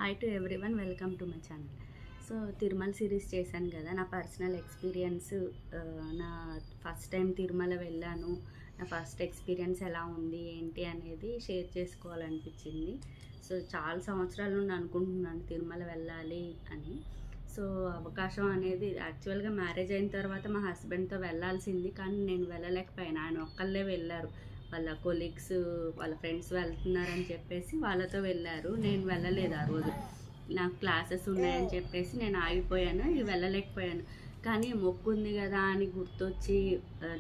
Hi to everyone, welcome to my channel. So Tirumala series చేశాను కదా, నా పర్సనల్ ఎక్స్పీరియన్స్. నా ఫస్ట్ టైం తిరుమల వెళ్ళాను, నా ఫస్ట్ ఎక్స్పీరియన్స్ ఎలా ఉంది ఏంటి అనేది షేర్ చేసుకోవాలనిపించింది. సో చాలా సంవత్సరాల నుండి అనుకుంటున్నాను తిరుమల వెళ్ళాలి అని. సో అవకాశం అనేది యాక్చువల్గా మ్యారేజ్ అయిన తర్వాత మా హస్బెండ్తో వెళ్ళాల్సింది, కానీ నేను వెళ్ళలేకపోయాను. ఆయన ఒక్కళ్ళే వెళ్ళారు, వాళ్ళ కొలీగ్స్ వాళ్ళ ఫ్రెండ్స్ వెళ్తున్నారని చెప్పేసి వాళ్ళతో వెళ్ళారు. నేను వెళ్ళలేదు ఆ రోజు, నాకు క్లాసెస్ ఉన్నాయని చెప్పేసి నేను ఆగిపోయాను, వెళ్ళలేకపోయాను. కానీ మొక్కు ఉంది కదా అని గుర్తొచ్చి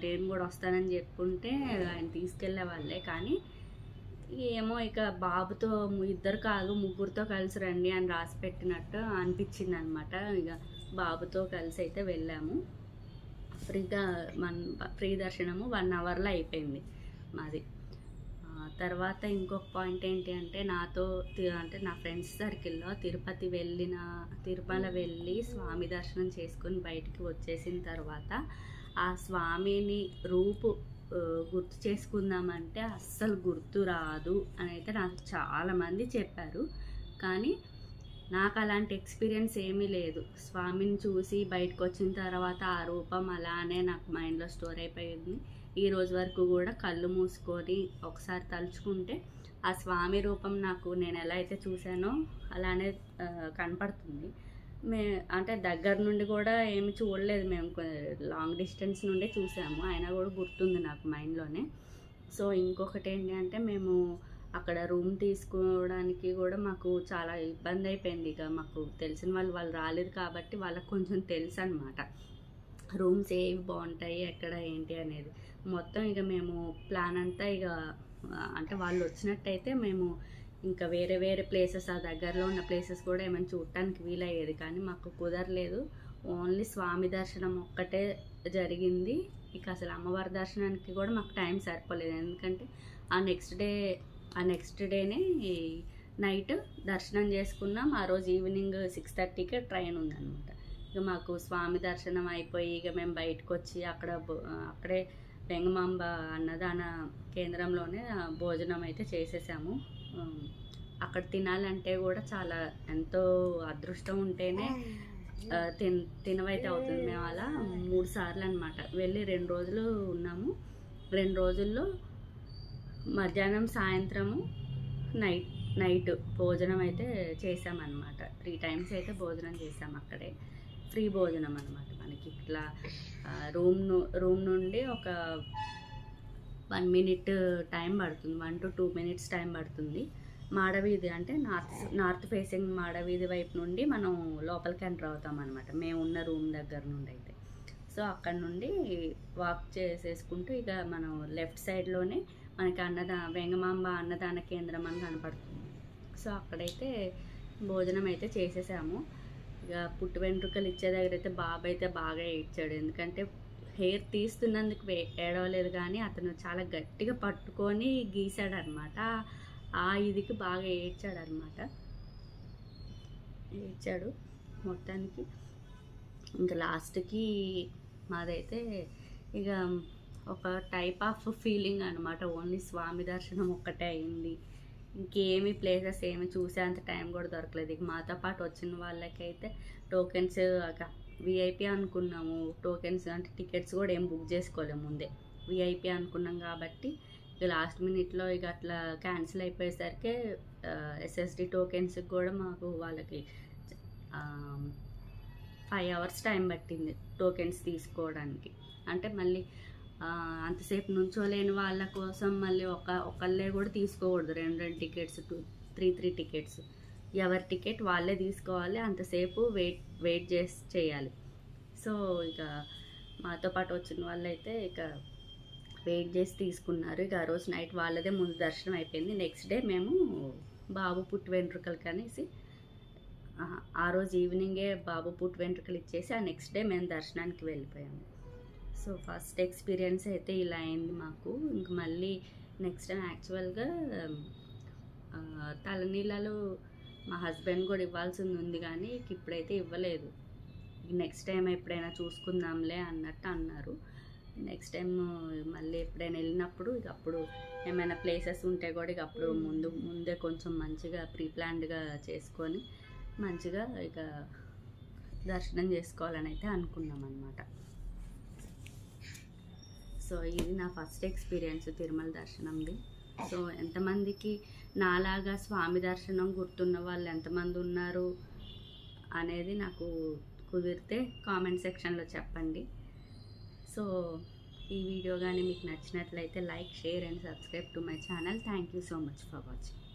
నేను కూడా వస్తానని చెప్పుకుంటే ఆయన తీసుకెళ్లే వాళ్ళే. కానీ ఏమో ఇక బాబుతో ఇద్దరు కాదు ముగ్గురితో కలిసి రండి అని రాసి పెట్టినట్టు అనిపించింది అనమాట. ఇక బాబుతో కలిసి అయితే వెళ్ళాము. ఫ్రీ దర్శనము 1 అవర్లో అయిపోయింది మాది. తర్వాత ఇంకొక పాయింట్ ఏంటి అంటే, నా ఫ్రెండ్స్ సర్కిల్లో తిరుమల వెళ్ళి స్వామి దర్శనం చేసుకొని బయటికి వచ్చేసిన తర్వాత ఆ స్వామిని గుర్తు చేసుకుందామంటే అస్సలు గుర్తు రాదు అని అయితే నాకు చాలామంది చెప్పారు. కానీ నాకు అలాంటి ఎక్స్పీరియన్స్ ఏమీ లేదు. స్వామిని చూసి బయటకు వచ్చిన తర్వాత ఆ రూపం అలానే నాకు మైండ్లో స్టోర్ అయిపోయింది. ఈ రోజు వరకు కూడా కళ్ళు మూసుకొని ఒకసారి తలుచుకుంటే ఆ స్వామి రూపం నాకు నేను ఎలా అయితే చూశానో అలానే కనపడుతుంది. అంటే దగ్గర నుండి కూడా ఏమి చూడలేదు, మేము లాంగ్ డిస్టెన్స్ నుండే చూసాము, అయినా కూడా గుర్తుంది నాకు మైండ్లోనే. సో ఇంకొకటి ఏంటి అంటే, మేము అక్కడ రూమ్ తీసుకోవడానికి కూడా మాకు చాలా ఇబ్బంది అయిపోయింది. ఇక మాకు తెలిసిన వాళ్ళు రాలేదు కాబట్టి వాళ్ళకు కొంచెం తెలుసు అనమాట రూమ్స్ ఏవి బాగుంటాయి ఎక్కడ ఏంటి అనేది. మొత్తం ఇక మేము ప్లాన్ అంతా అంటే వాళ్ళు వచ్చినట్టయితే మేము ఇంకా వేరే వేరే ప్లేసెస్, ఆ దగ్గరలో ఉన్న ప్లేసెస్ కూడా ఏమైనా చూడటానికి వీలయ్యేది, కానీ మాకు కుదరలేదు. ఓన్లీ స్వామి దర్శనం ఒక్కటే జరిగింది. ఇక అసలు అమ్మవారి దర్శనానికి కూడా మాకు టైం సరిపోలేదు, ఎందుకంటే ఆ నెక్స్ట్ డేనే నైట్ దర్శనం చేసుకున్నాం. ఆ రోజు ఈవినింగ్ 6:30కే ట్రైన్ ఉందన్నమాట. ఇక మాకు స్వామి దర్శనం అయిపోయి ఇక మేము బయటకు వచ్చి అక్కడే వెంగమాంబ అన్నదాన కేంద్రంలోనే భోజనం అయితే చేసేసాము. అక్కడ తినాలంటే కూడా చాలా ఎంతో అదృష్టం ఉంటేనే తినవైతే అవుతుంది. మేము అలా 3 సార్లు అనమాట వెళ్ళి 2 రోజులు ఉన్నాము. 2 రోజుల్లో మధ్యాహ్నం, సాయంత్రము, నైట్ భోజనం అయితే చేసామన్నమాట. 3 టైమ్స్ అయితే భోజనం చేసాము అక్కడే. ఫ్రీ భోజనం అనమాట. మనకి ఇట్లా రూమ్ నుండి ఒక 1 మినిట్ టైం పడుతుంది, 1 to 2 minutes టైం పడుతుంది. మాడవీధి అంటే నార్త్ ఫేసింగ్ మాడవీధి వైపు నుండి మనం లోపలికి ఎంటర్ అవుతాం అనమాట, మేము ఉన్న రూమ్ దగ్గర నుండి అయితే. సో అక్కడ నుండి వాక్ చేసేసుకుంటూ ఇక మనం లెఫ్ట్ సైడ్లోనే మనకి వెంగమాంబ అన్నదాన కేంద్రం అని కనపడుతుంది. సో అక్కడైతే భోజనం అయితే చేసేసాము. ఇక పుట్టు వెంట్రుకలు ఇచ్చే దగ్గర అయితే బాబు అయితే బాగా ఏడ్చాడు, ఎందుకంటే హెయిర్ తీస్తున్నందుకు ఏడవలేదు, కానీ అతను చాలా గట్టిగా పట్టుకొని గీసాడనమాట. ఆ ఇదికి బాగా ఏడ్చాడు మొత్తానికి. ఇంకా లాస్ట్కి మాదైతే ఇక ఒక టైప్ ఆఫ్ ఫీలింగ్ అనమాట. ఓన్లీ స్వామి దర్శనం ఒక్కటే అయింది, ఇంకేమి ప్లేసెస్ ఏమి చూసే అంత టైం కూడా దొరకలేదు. ఇక మాతో పాటు వచ్చిన వాళ్ళకైతే టోకెన్స్ విఐపి అనుకున్నాము. టోకెన్స్ అంటే టికెట్స్ కూడా ఏం బుక్ చేసుకోలేము, ముందే విఐపి అనుకున్నాం కాబట్టి ఇక లాస్ట్ మినిట్లో ఇక అట్లా క్యాన్సిల్ అయిపోయేసరికి ఎస్ఎస్డి టోకెన్స్కి కూడా మాకు వాళ్ళకి 5 hours టైం పట్టింది టోకెన్స్ తీసుకోవడానికి. అంటే మళ్ళీ అంతసేపు నుంచోలేని వాళ్ళ కోసం మళ్ళీ ఒకళ్ళే కూడా తీసుకోకూడదు, 2 టికెట్స్ 3 టికెట్స్, ఎవరి టికెట్ వాళ్ళే తీసుకోవాలి, అంతసేపు వెయిట్ చేయాలి. సో ఇక మాతో పాటు వచ్చిన వాళ్ళైతే ఇక వెయిట్ చేసి తీసుకున్నారు. ఇక ఆ రోజు నైట్ వాళ్ళదే ముందు దర్శనం అయిపోయింది. నెక్స్ట్ డే మేము బాబు పుట్టు వెంట్రుకలకి అనేసి ఆ రోజు ఈవినింగే బాబు పుట్టు వెంట్రుకలు ఇచ్చేసి ఆ నెక్స్ట్ డే మేము దర్శనానికి వెళ్ళిపోయాము. సో ఫస్ట్ ఎక్స్పీరియన్స్ అయితే ఇలా అయింది మాకు. ఇంక మళ్ళీ నెక్స్ట్ టైం యాక్చువల్గా తలనీళ్ళలు మా హస్బెండ్ కూడా ఇవ్వాల్సింది ఉంది, కానీ ఇప్పుడైతే ఇవ్వలేదు. నెక్స్ట్ టైం ఎప్పుడైనా చూసుకుందాంలే అన్నట్టు అన్నారు. నెక్స్ట్ టైం మళ్ళీ ఎప్పుడైనా వెళ్ళినప్పుడు ఇక అప్పుడు ఏమైనా ప్లేసెస్ ఉంటే కూడా ఇక అప్పుడు ముందే కొంచెం మంచిగా ప్రీ ప్లాన్డ్గా చేసుకొని మంచిగా ఇక దర్శనం చేసుకోవాలని అయితే అనుకున్నాం అన్నమాట. సో ఇది నా ఫస్ట్ ఎక్స్పీరియన్స్ తిరుమల దర్శనంది. సో ఎంతమందికి నాలాగా స్వామి దర్శనం గుర్తున్న వాళ్ళు ఎంతమంది ఉన్నారు అనేది నాకు కుదిరితే కామెంట్ సెక్షన్లో చెప్పండి. సో ఈ వీడియో కానీ మీకు నచ్చినట్లయితే like, share and subscribe to my channel. Thank you so much for watching.